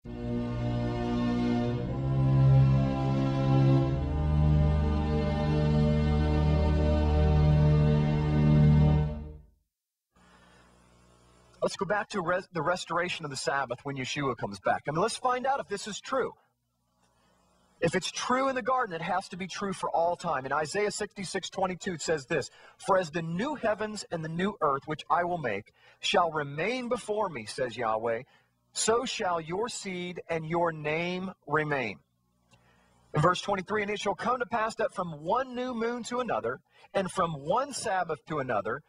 Let's go back to the restoration of the Sabbath when Yeshua comes back. I mean, let's find out if this is true. If it's true in the garden, it has to be true for all time. In Isaiah 66:22, it says this, "For as the new heavens and the new earth, which I will make, shall remain before me, says Yahweh, so shall your seed and your name remain." In verse 23, "And it shall come to pass that from one new moon to another, and from one Sabbath to another,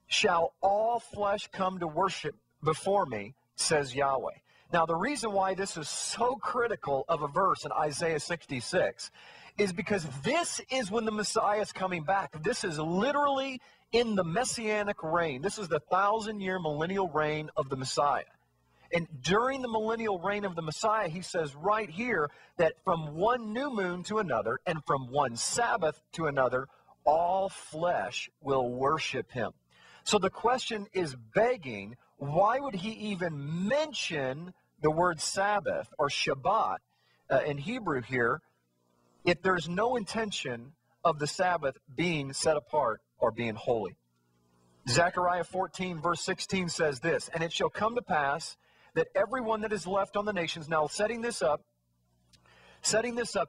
shall all flesh come to worship before me, says Yahweh." Now, the reason why this is so critical of a verse in Isaiah 66 is because this is when the Messiah is coming back. This is literally in the messianic reign. This is the 1,000-year millennial reign of the Messiah. And during the millennial reign of the Messiah, he says right here that from one new moon to another and from one Sabbath to another, all flesh will worship him. So the question is begging, why would he even mention the word Sabbath or Shabbat in Hebrew here if there's no intention of the Sabbath being set apart or being holy? Zechariah 14 verse 16 says this, "And it shall come to pass that everyone that is left on the nations," now setting this up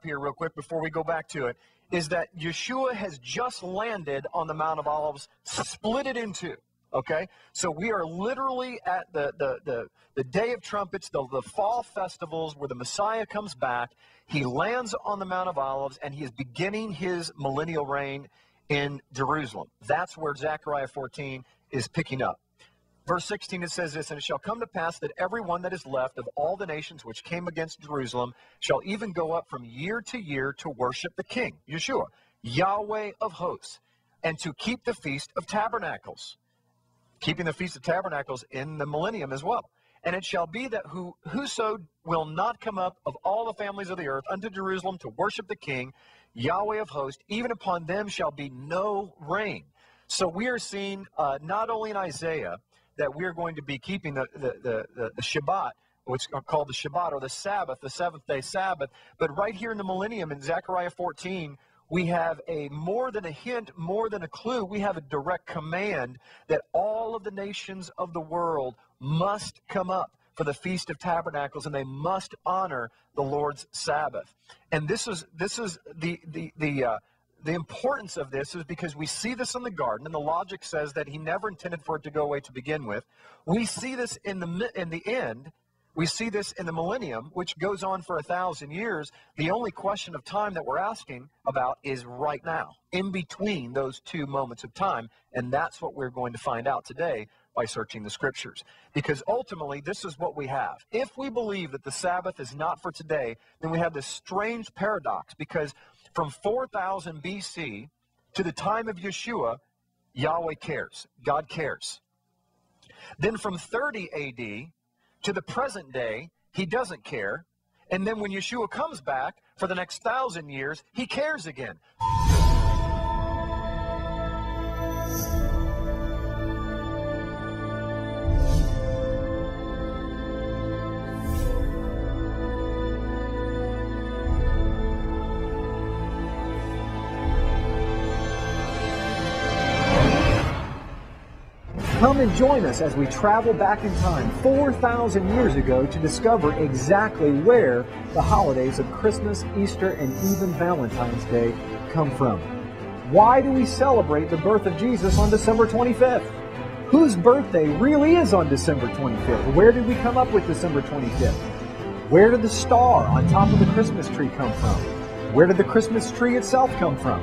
here real quick before we go back to it, is that Yeshua has just landed on the Mount of Olives, split it in two. Okay, so we are literally at the Day of Trumpets, the fall festivals where the Messiah comes back. He lands on the Mount of Olives, and he is beginning his millennial reign in Jerusalem. That's where Zechariah 14 is picking up. Verse 16, it says this, "And it shall come to pass that every one that is left of all the nations which came against Jerusalem shall even go up from year to year to worship the King, Yeshua, Yahweh of hosts, and to keep the Feast of Tabernacles." Keeping the Feast of Tabernacles in the millennium as well. "And it shall be that whoso will not come up of all the families of the earth unto Jerusalem to worship the King, Yahweh of hosts, even upon them shall be no rain." So we are seeing not only in Isaiah that we are going to be keeping the Shabbat, which are called the Shabbat or the Sabbath, the seventh-day Sabbath, but right here in the millennium in Zechariah 14, we have a more than a hint, more than a clue. We have a direct command that all of the nations of the world must come up for the Feast of Tabernacles, and they must honor the Lord's Sabbath. And this is the importance of this is because we see this in the garden, and the logic says that he never intended for it to go away to begin with. We see this in the end. We see this in the millennium, which goes on for 1,000 years. The only question of time that we're asking about is right now, in between those two moments of time. And that's what we're going to find out today by searching the Scriptures. Because ultimately, this is what we have. If we believe that the Sabbath is not for today, then we have this strange paradox. Because from 4000 BC to the time of Yeshua, Yahweh cares. God cares. Then from 30 AD to the present day, he doesn't care. And then when Yeshua comes back for the next 1,000 years, he cares again. Come and join us as we travel back in time 4,000 years ago to discover exactly where the holidays of Christmas, Easter, and even Valentine's Day come from. Why do we celebrate the birth of Jesus on December 25th? Whose birthday really is on December 25th? Where did we come up with December 25th? Where did the star on top of the Christmas tree come from? Where did the Christmas tree itself come from?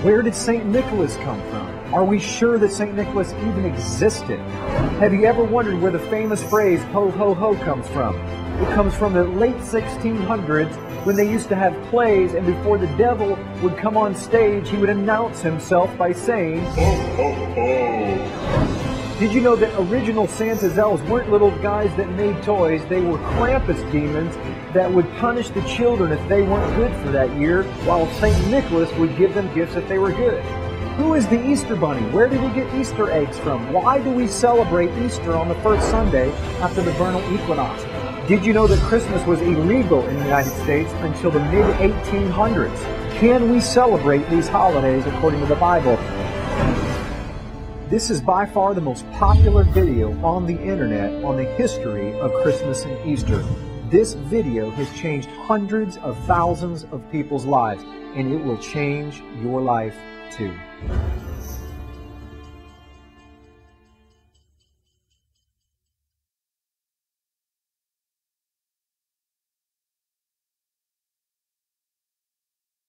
Where did St. Nicholas come from? Are we sure that St. Nicholas even existed? Have you ever wondered where the famous phrase, ho, ho, ho, comes from? It comes from the late 1600s when they used to have plays, and before the devil would come on stage, he would announce himself by saying, ho, ho, ho. Did you know that original Santa's elves weren't little guys that made toys? They were Krampus demons that would punish the children if they weren't good for that year, while St. Nicholas would give them gifts if they were good. Who is the Easter Bunny? Where did we get Easter eggs from? Why do we celebrate Easter on the first Sunday after the vernal equinox? Did you know that Christmas was illegal in the United States until the mid-1800s? Can we celebrate these holidays according to the Bible? This is by far the most popular video on the internet on the history of Christmas and Easter. This video has changed hundreds of thousands of people's lives, and it will change your life too.